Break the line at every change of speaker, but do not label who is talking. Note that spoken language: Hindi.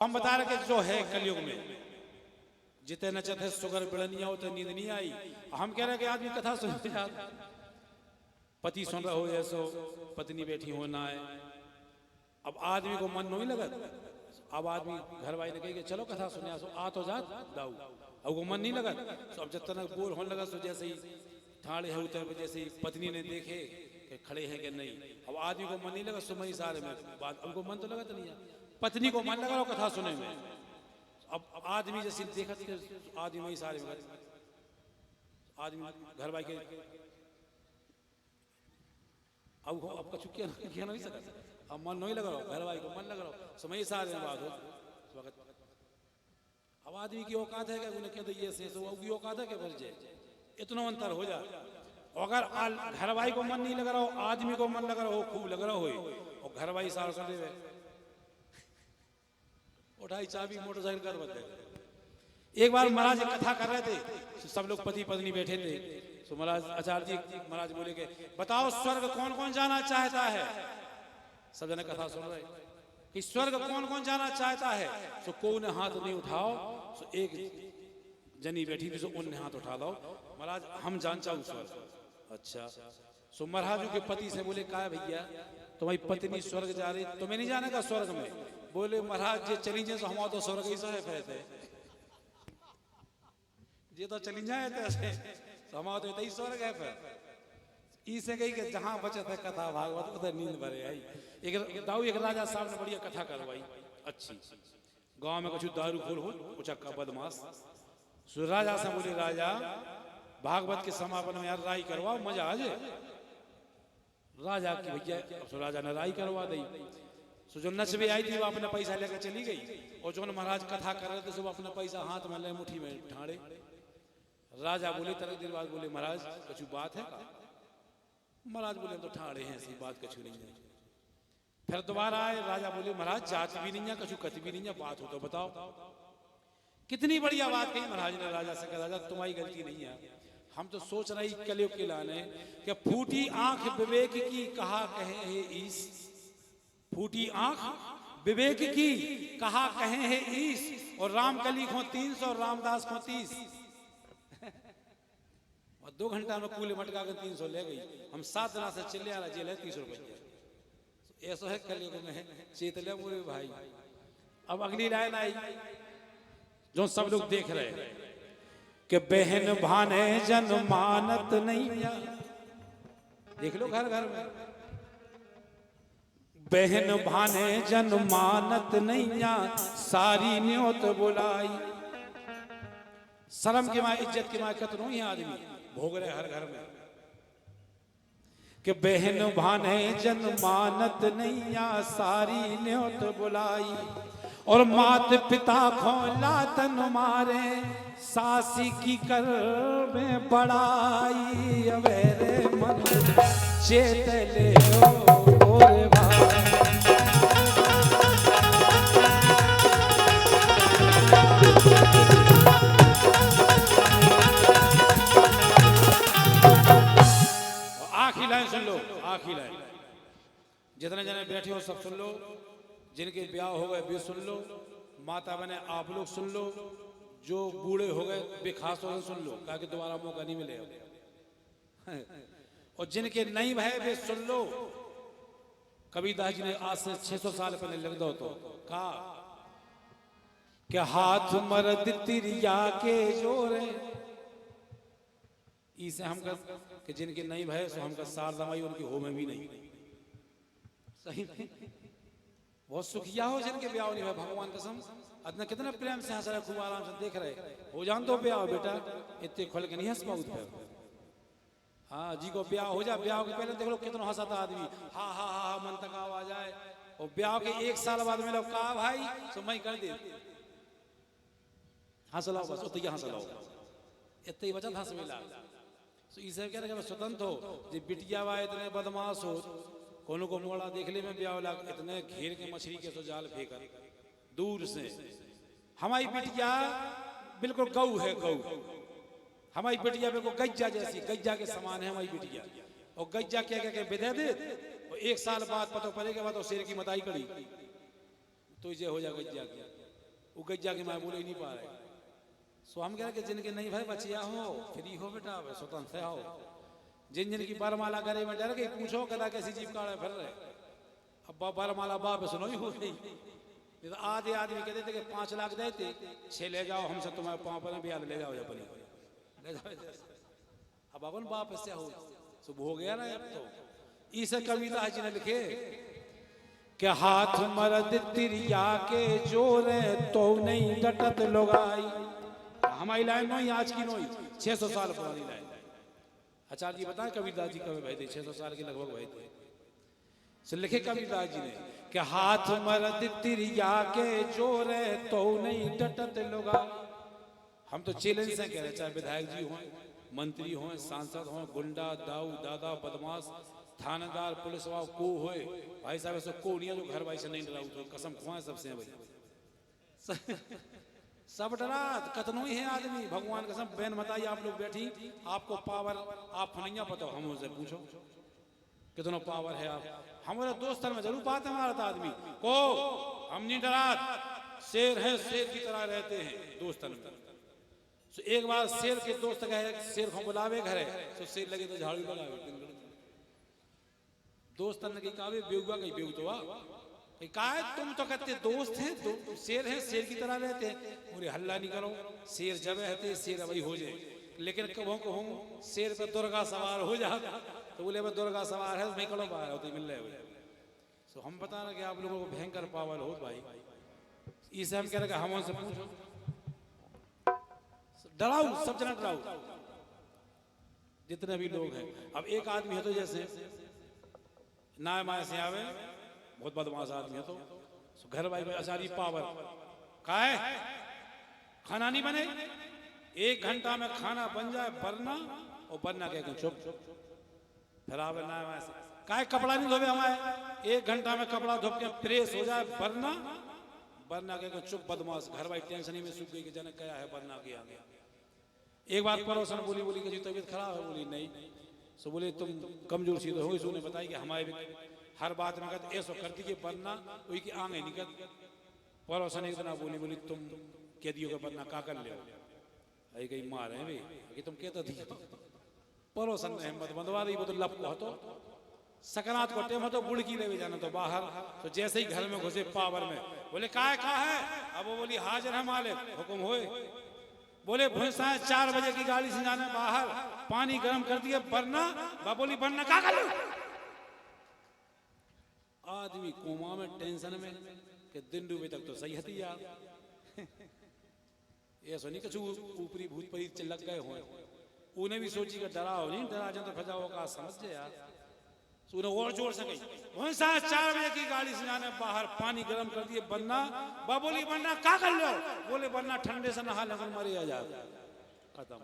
हम बता रहे कि जो है कलयुग में जितने नचत है सुगर बिड़निया उतने नींद नहीं आई। हम कह रहे कि आदमी कथा सुन पति सुन रहा हो ऐसो पत्नी बैठी हो ना है। अब आदमी को मन नहीं लगा। अब आदमी घर वाली ने कही कि चलो कथा सुने सो आ तो जा दाऊ। अब वो मन नहीं लगा। तो अब जब तक बोर होने लगा तो जैसे ही ठाड़े है उतर पे जैसे ही पत्नी ने देखे कि खड़े हैं कि नहीं। अब आदमी को मन नहीं लगा सुमई सारे में बात उनको मन तो लगा तो नहीं पत्नी को मन लगा कथा सुने में। अब आदमी जैसे देखा आदमी वही सारे में आदमी घर भाई के अब कछु क्या नहीं सका। अब मन नहीं लगा घर भाई को मन लगा समय सारे में बात हो। अब आदमी की औकात है क्या उन्हें कहते ये से की औकात है क्या भर जाए इतना अंतर हो जाए। अगर घर भाई को मन नहीं लग रहा हो आदमी को मन लग रहा हो खूब लग रहा हो और घर भाई सार कर दे उठाई चाबी मोटरसाइकिल कर बदले। एक बार महाराज कथा कर रहे थे सब लोग पति पत्नी बैठे थे। तो महाराज आचार्य जी महाराज बोले के बताओ स्वर्ग कौन कौन जाना चाहता है। सब जने कथा सुन रहे कि स्वर्ग कौन कौन जाना चाहता है। तो कोई ने हाथ नहीं उठाओ। तो एक जनी बैठी थी तो उनने हाथ उठा दो। महाराज हम जान चाहूँ स्वर्ग। अच्छा सो महाराज के पति से बोले का भैया तुम्हारी पत्नी स्वर्ग जा रही तुम्हें नहीं जाने का स्वर्ग में। बोले महाराज जे चली जाए हम तो स्वर्ग ही साहब है ये तो चली जाए तो हम तो इतना ही स्वर्ग है फिर इसे कही कि जहां बचत है कथा भागवत उधर नींद भरे आई। एक दाऊ एक राजा साहब ने बढ़िया कथा करवाई अच्छी। गांव में कुछ दारू खोल हो उचक्का बदमाश। सो राजा से बोले राजा भागवत के समापन में यार राई करवाओ मजा आ जाए। राजा की भैया सो राजा ने राई करवा दी। सो जो नच भी आई थी वो अपना पैसा लेकर चली गई और जो महाराज कथा कर रहे थे सब अपना पैसा हाथ में ले मुट्ठी में ठाड़े। राजा बोले तरह देर बाद बोले महाराज कुछ बात है। महाराज बोले तो ठाड़े हैं ऐसी बात कुछ नहीं है। फिर दोबारा आए राजा बोले महाराज जात भी नहीं है कछु कत भी नहीं है बात हो तो बताओ। कितनी बढ़िया बात कही महाराज ने राजा से कहा राजा तुम्हारी गलती नहीं है। हम तो सोच रहे कलयुग के लाने कि फूटी आंख विवेक की कहा कहे है ईश। फूटी आंख विवेक की कहा कहे है ईश। और रामकली खो 300 और रामदास खो 30 और 2 घंटा में कूले मटका कर 300 ले गई। हम 7 दिन से चले आ रहा जेल है 30 रुपये ऐसा है कलयुग में चेतले बोले भाई। अब अगली लाइन आई जो सब लोग देख रहे हैं कि बहन भाने जन मानत नहीं। देख लो घर घर में बहन भाने जन मानत नहीं सारी न्योत बुलाई। शर्म की माँ इज्जत की माँ कतनो ही आदमी भोग रहे हर घर में कि बहन भाने जन मानत नहीं सारी न्योत बुलाई। और मात पिता खो लातन मारे सासी की कर में बड़ाई। अवेरे मन चेत ले और भाई आखिरी लाइन सुन लो। आखिरी लाइन जितने जने बैठे हो सब सुन लो। जिनके ब्याह हो गए भी सुन लो। माता बने आप लोग सुन लो। जो बूढ़े हो गए वे खास तौर से सुन लो कहा कि दोबारा मौका नहीं मिलेगा। और जिनके नहीं भय वे सुन लो। कबीरदास जी ने आज से 600 साल पहले लग दो तो कहा कि हाथ मर्द तिरिया के जोरे इसे हम कर कि जिनके नहीं भय सो हमका सारदमाई उनकी हो में भी नहीं सही में बहुत सुखिया हो जिनके ब्याह नहीं है भगवान कसम इतना कितना प्रेम से हंस रहे खूब आराम से देख रहे हो जान तो ब्याह बेटा इतने खोल के नहीं हंस पाऊ फिर। हाँ जी को ब्याह हो जाए ब्याह के पहले देख लो कितना हंसाता आदमी हा हा हा मन तक आ जाए और ब्याह के 1 साल बाद में लोग कहा भाई तो मैं कर दे हंस लाओ बस उतनी हंस लाओ इतने ही वचन हंस मिला। तो इसे कह रहे स्वतंत्र हो जो बिटिया बा इतने बदमाश हो कोनो को मोड़ा देखने में ब्याह लाग इतने घेर के मछली के तो जाल फेंकर दूर से। हमारी बिटिया बिल्कुल गऊ है गऊ। हमारी बिटिया बिल्कुल गज्जा जैसी गज्जा के समान है हमारी बिटिया। और गज्जा क्या क्या विदे दे और 1 साल बाद पता पड़ेगा बाद शेर की मताई करी तो ये हो जाएगा गज्जा। वो गज्जा की माँ बोले ही नहीं पा रहे। सो हम कह रहे कि जिनके नहीं भाई बचिया हो फ्री हो बेटा स्वतंत्र हो, जिन जिन की बरमाला करे में डर गई पूछो कदा कैसी जीप काढ़े फिर रहे। अब बरमाला बाप सुनो ही हो गई। तो आधे आदमी कहते थे कि 5 लाख देते 6 ले जाओ हमसे तुम्हारे पाँव पर ब्याज ले जाओ अपनी ले जाओ। अब अपन बाप से हो सुबह हो गया ना। अब तो इसे कविता जी ने लिखे कि हाथ मरद तिरिया के जोरे तो नहीं डटत लोगाई। हमारी लाइन नो आज की नो 600 साल पुरानी लाइन। आचार्य जी बताएं कबीरदास जी कब भाई थे 600 साल के लगभग भाई थे। से लिखे कबीरदास जी ने कि हाथ मरद तिरिया के जोरे तो नहीं डटत लोगाई। हम तो चैलेंज से कह रहे चाहे विधायक जी हों, मंत्री हों, सांसद हों, गुंडा दाऊ दादा बदमाश थानेदार पुलिस वाला को होए भाई साहब ऐसे को नहीं है जो घर भाई से नहीं डराऊ तो कसम खुआए सबसे भाई सब डरा कतनो ही है आदमी। भगवान कसम बहन बताइए आप लोग बैठी आपको पावर आप नहीं पता हम उनसे पूछो कितना पावर है आप। हमारे दोस्त में जरूर बात है हमारा आदमी को हम नहीं डरा शेर है शेर की तरह रहते हैं दोस्तन में। तो एक बार शेर के दोस्त गए शेर को बुलावे घर है तो शेर लगे तो झाड़ू लगावे दोस्त ने कहा बेगुआ कहीं बेगु तो कहा तुम तो कहते दोस्त हैं शेर है शेर की तरह रहते हैं। पूरे हल्ला नहीं करो शेर जब रहते शेर वही हो जाए। लेकिन कबों कहूँ शेर पे दुर्गा सवार हो जाता तो बोले मैं दुर्गा सवार है नहीं करो बाहर होती मिल रहे। तो हम बता रहे कि आप लोगों को भयंकर पावर हो भाई। इसे हम कह रहे हम उनसे पूछो डराओ सब जना डराओ जितने भी लोग हैं। अब एक आदमी है तो जैसे ना माए से आवे बहुत बदमाश आदमी है तो घर भाई में असारी पावर का है खाना नहीं बने 1 घंटा में खाना बन जाए वरना और बनना कह चुप फिर आवे ना माए से का कपड़ा नहीं धोवे हमारे 1 घंटा में कपड़ा धो के प्रेस हो जाए वरना वरना कह चुप बदमाश घर भाई टेंशन ही में सूख गई कि जनक क्या है वरना के आ गया। एक बार पड़ोसन बोली बोली कि तबीयत खराब है बोली नहीं सो बोले तुम कमजोर सी तो हो उसने बताई कि हमारे हर बात में कहते ऐसा कर दीजिए वरना वही की आगे नहीं कर। पड़ोसन एक दिन बोली बोली तुम कह दियो वरना का कर ले आई कहीं मार है भाई तुम कहता थी। पड़ोसन ने हिम्मत बंधवा दी वो तो लप तो सकरात को टेम तो बुड़की ले जाना तो बाहर तो जैसे ही घर में घुसे पावर में बोले का है अब वो बोली हाजिर है मालिक हुक्म होए। बोले भैंसा 4 बजे की गाड़ी से जाने बाहर पानी गर्म कर दिए वरना बोली वरना का कर लो। आदमी कोमा में टेंशन में कि दिन डूबे तक तो सही हती यार ऐसा नहीं कछु ऊपरी भूत परी लग गए हो उन्हें भी सोची का डराओ नहीं डरा जाए तो फजाओ का समझ जाए यार। उन्हें और जोर से गई भैंसा 4 बजे की गाड़ी से जाने बाहर पानी गर्म कर दिए वरना बोली वरना का कर लो। बोले वरना ठंडे से नहा लगन मरे आ जाए खत्म।